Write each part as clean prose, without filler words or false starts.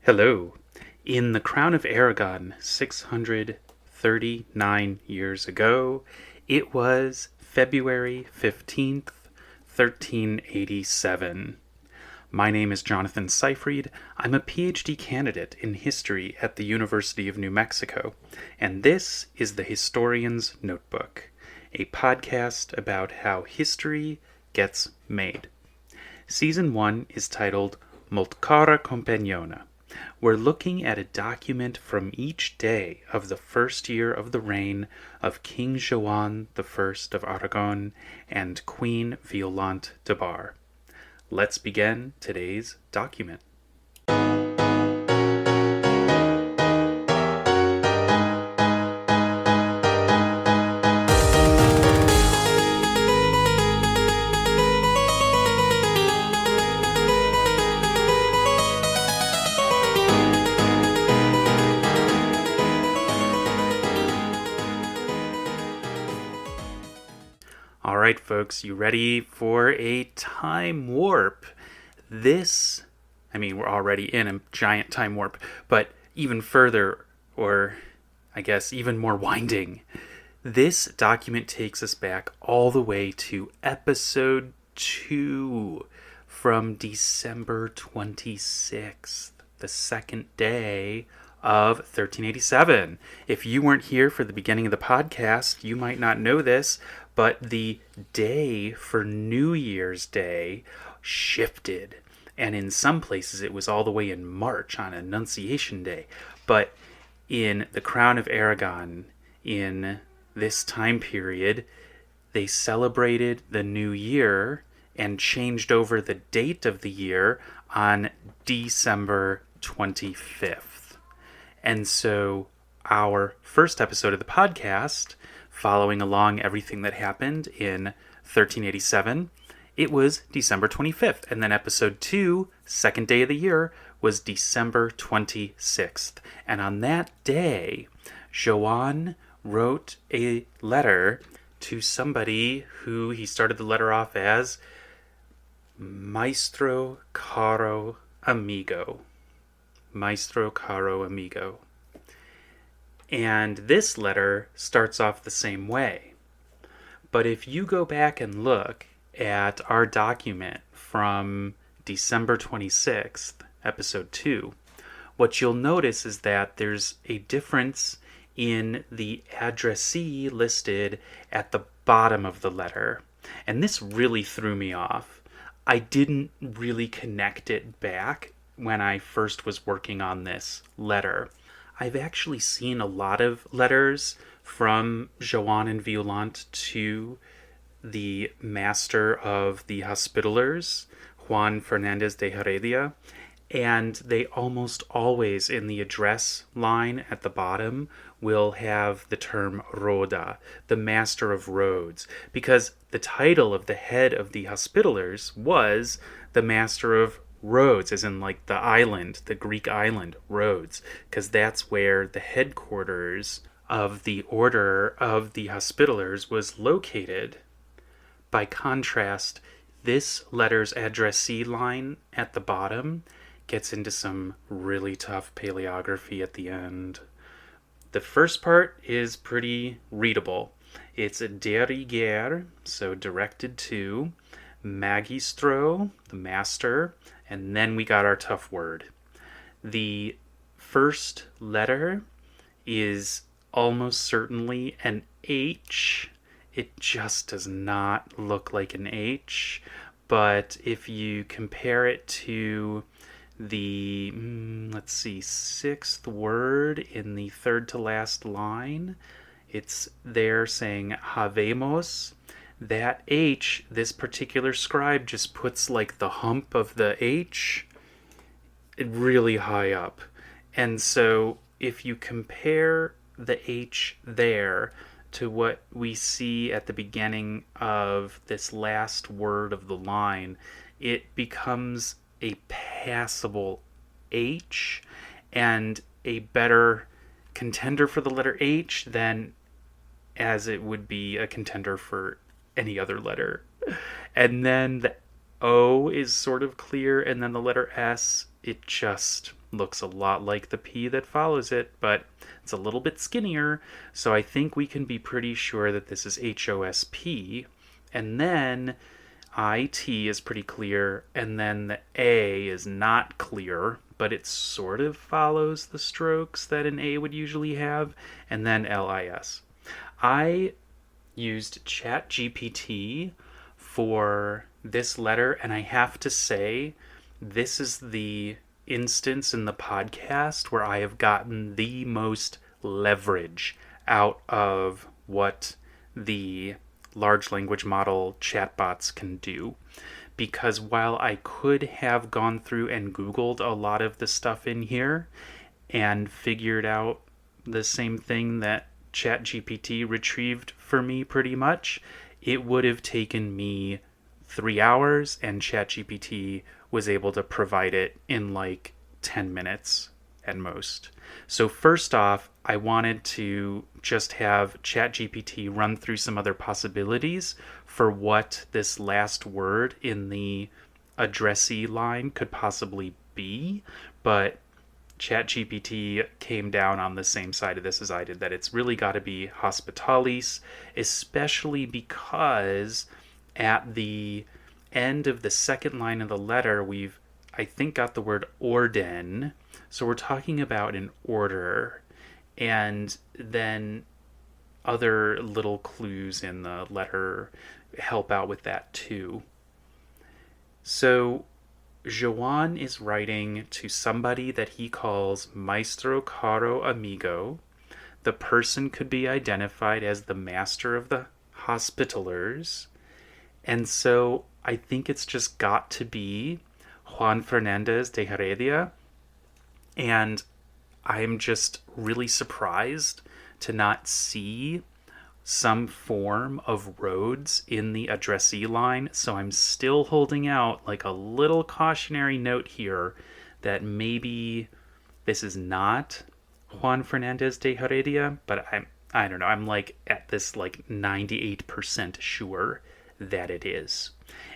Hello. In the Crown of Aragon 639 years ago, it was February 15th, 1387. My name is Jonathan Seyfried. I'm a PhD candidate in history at the University of New Mexico, and this is the Historian's Notebook, a podcast about how history gets made. Season 1 is titled Multcara Companiona. We're looking at a document from each day of the first year of the reign of King Joan I of Aragon and Queen Violante de Bar. Let's begin today's document. All right, folks, you ready for a time warp? We're already in a giant time warp, but even further, or I guess even more winding. This document takes us back all the way to episode 2 from December 26th, the second day of 1387. If you weren't here for the beginning of the podcast, you might not know this, but the day for New Year's Day shifted. And in some places it was all the way in March on Annunciation Day. But in the Crown of Aragon, in this time period, they celebrated the new year and changed over the date of the year on December 25th. And so our first episode of the podcast, following along everything that happened in 1387, it was December 25th. And then episode 2, second day of the year, was December 26th. And on that day, Joan wrote a letter to somebody who he started the letter off as Maestro Caro Amigo. Maestro Caro Amigo. And this letter starts off the same way. But if you go back and look at our document from December 26th, episode 2, what you'll notice is that there's a difference in the addressee listed at the bottom of the letter. And this really threw me off. I didn't really connect it back when I first was working on this letter. I've actually seen a lot of letters from Joan and Violante to the master of the Hospitallers, Juan Fernández de Heredia, and they almost always in the address line at the bottom will have the term Rhodes, the master of Rhodes, because the title of the head of the Hospitallers was the master of Rhodes, as in like the island, the Greek island, Rhodes, because that's where the headquarters of the Order of the Hospitallers was located. By contrast, this letter's addressee line at the bottom gets into some really tough paleography at the end. The first part is pretty readable. It's a diriger, so directed to, magistro, the master, and then we got our tough word. The first letter is almost certainly an H. It just does not look like an H. But if you compare it to the, sixth word in the third to last line, it's there saying habemos. That H, this particular scribe just puts like the hump of the H really high up. And so if you compare the H there to what we see at the beginning of this last word of the line, it becomes a passable H and a better contender for the letter H than as it would be a contender for any other letter. And then the O is sort of clear, and then the letter S, it just looks a lot like the P that follows it, but it's a little bit skinnier, so I think we can be pretty sure that this is HOSP. And then IT is pretty clear, and then the A is not clear, but it sort of follows the strokes that an A would usually have, and then LIS. I used ChatGPT for this letter, and I have to say, this is the instance in the podcast where I have gotten the most leverage out of what the large language model chatbots can do. Because while I could have gone through and Googled a lot of the stuff in here and figured out the same thing that ChatGPT retrieved for me pretty much, it would have taken me 3 hours, and ChatGPT was able to provide it in like 10 minutes at most. So first off, I wanted to just have ChatGPT run through some other possibilities for what this last word in the addressee line could possibly be, but ChatGPT came down on the same side of this as I did, that it's really got to be hospitalis, especially because at the end of the second line of the letter, we've, I think, got the word orden. So we're talking about an order. And then other little clues in the letter help out with that too. So Joan is writing to somebody that he calls Maestro Caro Amigo. The person could be identified as the master of the Hospitallers. And so I think it's just got to be Juan Fernández de Heredia. And I'm just really surprised to not see some form of Rhodes in the addressee line. So I'm still holding out like a little cautionary note here that maybe this is not Juan Fernández de Heredia, but I don't know. I'm like at this like 98% sure that it is.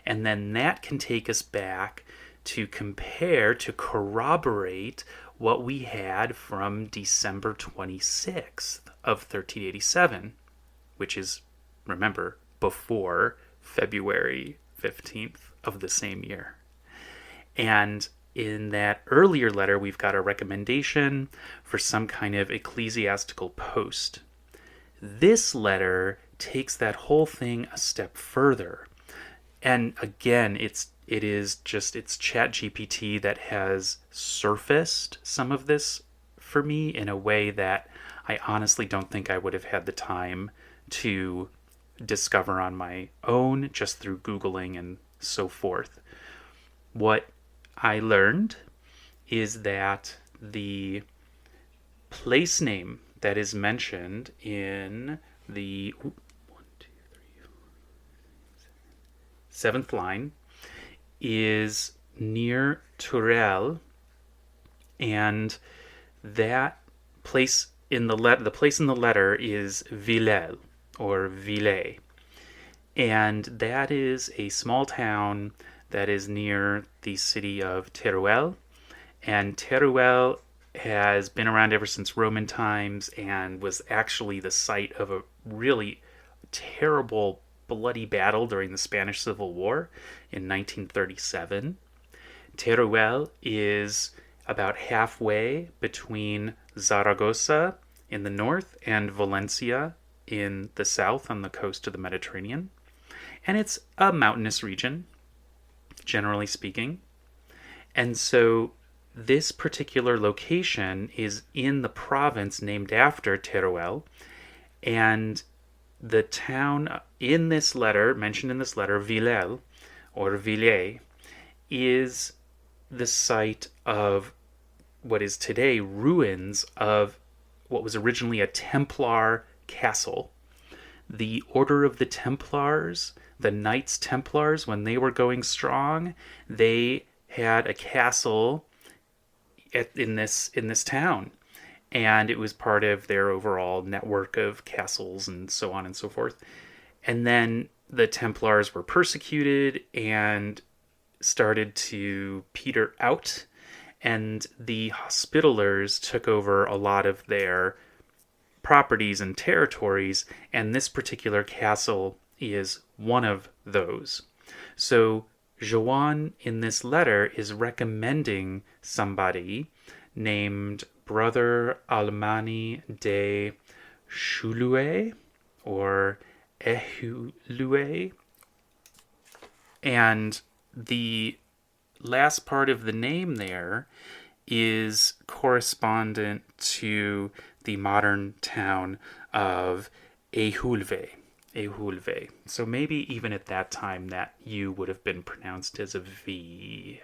And then that can take us back to compare, to corroborate what we had from December 26th of 1387, which is, remember, before February 15th of the same year. And in that earlier letter, we've got a recommendation for some kind of ecclesiastical post. This letter takes that whole thing a step further. And again, it's ChatGPT that has surfaced some of this for me in a way that I honestly don't think I would have had the time to discover on my own just through Googling and so forth. What I learned is that the place name that is mentioned in the seventh line is near Teruel, and that place in the place in the letter is Villel or Villel, and that is a small town that is near the city of Teruel, and Teruel has been around ever since Roman times and was actually the site of a really terrible bloody battle during the Spanish Civil War in 1937. Teruel is about halfway between Zaragoza in the north and Valencia in the south on the coast of the Mediterranean. And it's a mountainous region, generally speaking. And so this particular location is in the province named after Teruel, and the town in this letter, mentioned in this letter, Villel, or Villel, is the site of what is today ruins of what was originally a Templar castle. The Order of the Templars, the Knights Templars, when they were going strong, they had a castle in this town. And it was part of their overall network of castles and so on and so forth. And then the Templars were persecuted and started to peter out. and the Hospitallers took over a lot of their properties and territories, and this particular castle is one of those. So Joan in this letter is recommending somebody named Brother Alemany de Ejulve or Ejulve. And the last part of the name there is correspondent to the modern town of Ejulve. Ejulve. So maybe even at that time that U would have been pronounced as a V.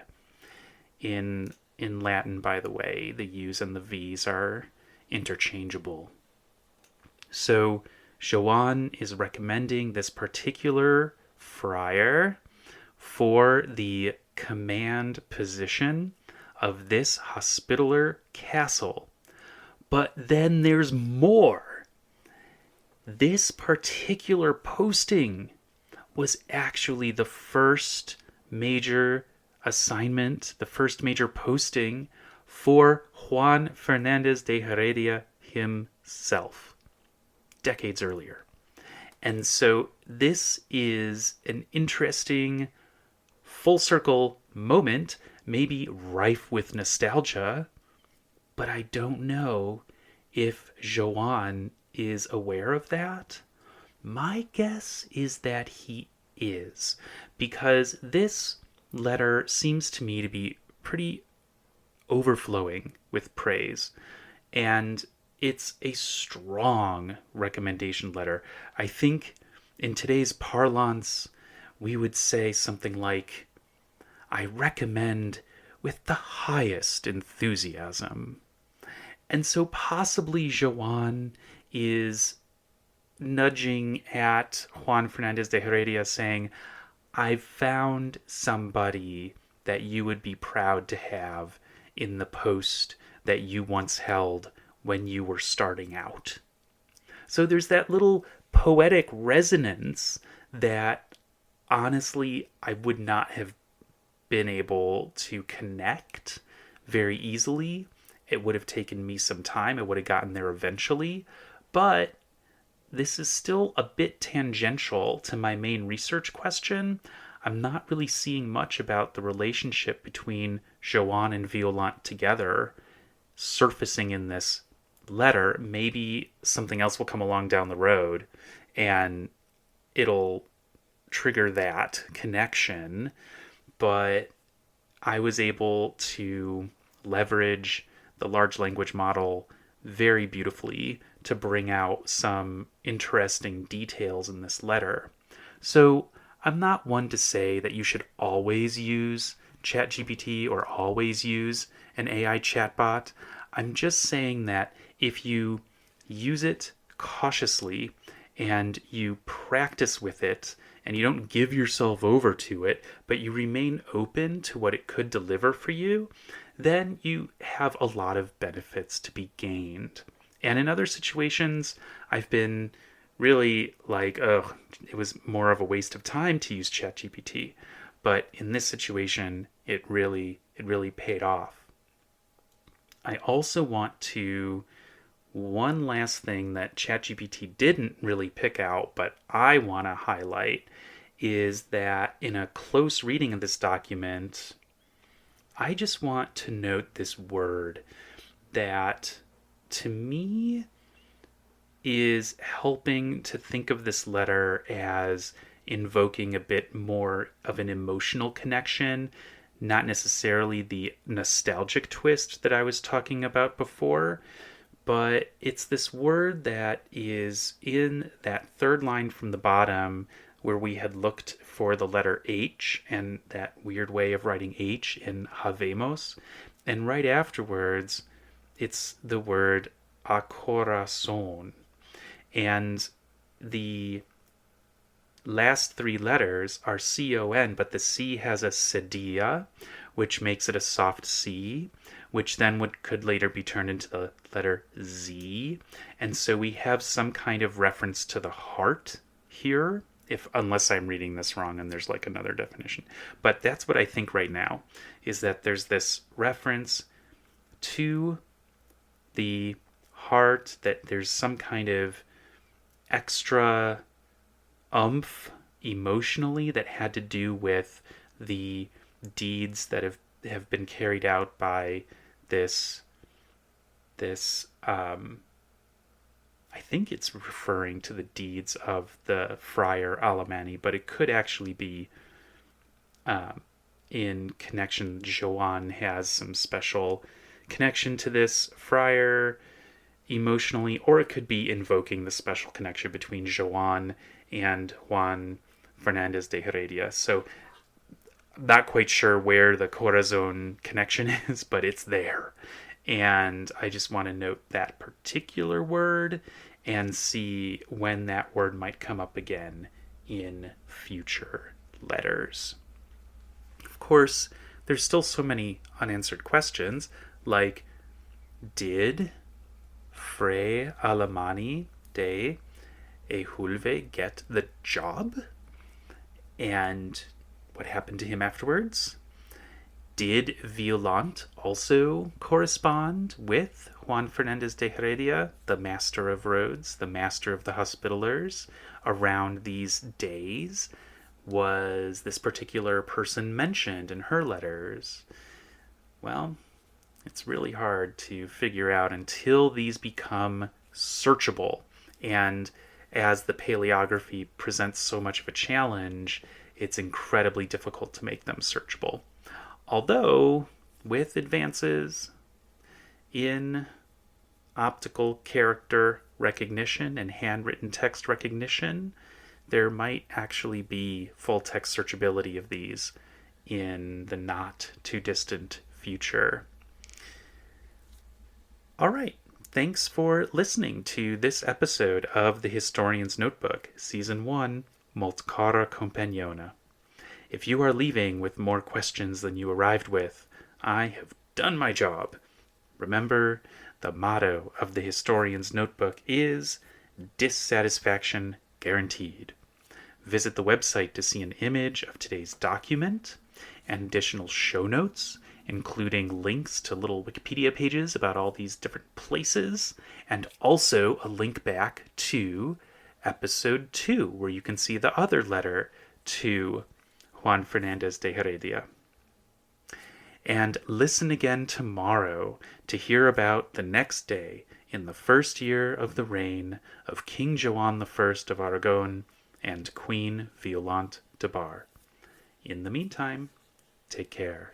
In Latin, by the way, the U's and the V's are interchangeable. So Joan is recommending this particular friar for the command position of this Hospitaller castle. But then there's more. This particular posting was actually the first major assignment, the first major posting for Juan Fernández de Heredia himself, decades earlier. And so this is an interesting full circle moment, maybe rife with nostalgia, but I don't know if Joan is aware of that. My guess is that he is, because this letter seems to me to be pretty overflowing with praise, and it's a strong recommendation letter. I think in today's parlance, we would say something like, I recommend with the highest enthusiasm. And so possibly Joan is nudging at Juan Fernández de Heredia saying, I've found somebody that you would be proud to have in the post that you once held when you were starting out. So there's that little poetic resonance that honestly I would not have been able to connect very easily. It would have taken me some time. I would have gotten there eventually. But this is still a bit tangential to my main research question. I'm not really seeing much about the relationship between Joan and Villel together surfacing in this letter. Maybe something else will come along down the road and it'll trigger that connection. But I was able to leverage the large language model very beautifully to bring out some interesting details in this letter. So I'm not one to say that you should always use ChatGPT or always use an AI chatbot. I'm just saying that if you use it cautiously and you practice with it and you don't give yourself over to it, but you remain open to what it could deliver for you, then you have a lot of benefits to be gained. And in other situations, I've been really like, oh, it was more of a waste of time to use ChatGPT. But in this situation, it really paid off. I also want to, one last thing that ChatGPT didn't really pick out, but I want to highlight, is that in a close reading of this document, I just want to note this word that to me is helping to think of this letter as invoking a bit more of an emotional connection, not necessarily the nostalgic twist that I was talking about before, but it's this word that is in that third line from the bottom where we had looked for the letter H and that weird way of writing H in habemos. And right afterwards, it's the word a corazón. And the last three letters are C-O-N, but the C has a cedilla, which makes it a soft C, which then could later be turned into the letter Z. And so we have some kind of reference to the heart here. unless I'm reading this wrong and there's like another definition. But that's what I think right now, is that there's this reference to the heart, that there's some kind of extra oomph emotionally that had to do with the deeds that have been carried out by this I think it's referring to the deeds of the Friar Alemany, but it could actually be in connection. Joan has some special connection to this friar emotionally, or it could be invoking the special connection between Joan and Juan Fernández de Heredia. So, not quite sure where the Corazon connection is, but it's there. And I just want to note that particular word and see when that word might come up again in future letters. Of course, there's still so many unanswered questions, like, did Fray Alemany de Ejulve get the job? And what happened to him afterwards? Did Villelante also correspond with Juan Fernández de Heredia, the master of Rhodes, the master of the Hospitallers, around these days? Was this particular person mentioned in her letters? Well, it's really hard to figure out until these become searchable. And as the paleography presents so much of a challenge, it's incredibly difficult to make them searchable. Although, with advances in optical character recognition and handwritten text recognition, there might actually be full text searchability of these in the not too distant future. All right. Thanks for listening to this episode of The Historian's Notebook, Season 1, Molt Cara Companiona. If you are leaving with more questions than you arrived with, I have done my job. Remember, the motto of The Historian's Notebook is dissatisfaction guaranteed. Visit the website to see an image of today's document and additional show notes, including links to little Wikipedia pages about all these different places, and also a link back to episode 2, where you can see the other letter to Juan Fernández de Heredia. And listen again tomorrow to hear about the next day in the first year of the reign of King Joan I of Aragon and Queen Violante de Bar. In the meantime, take care.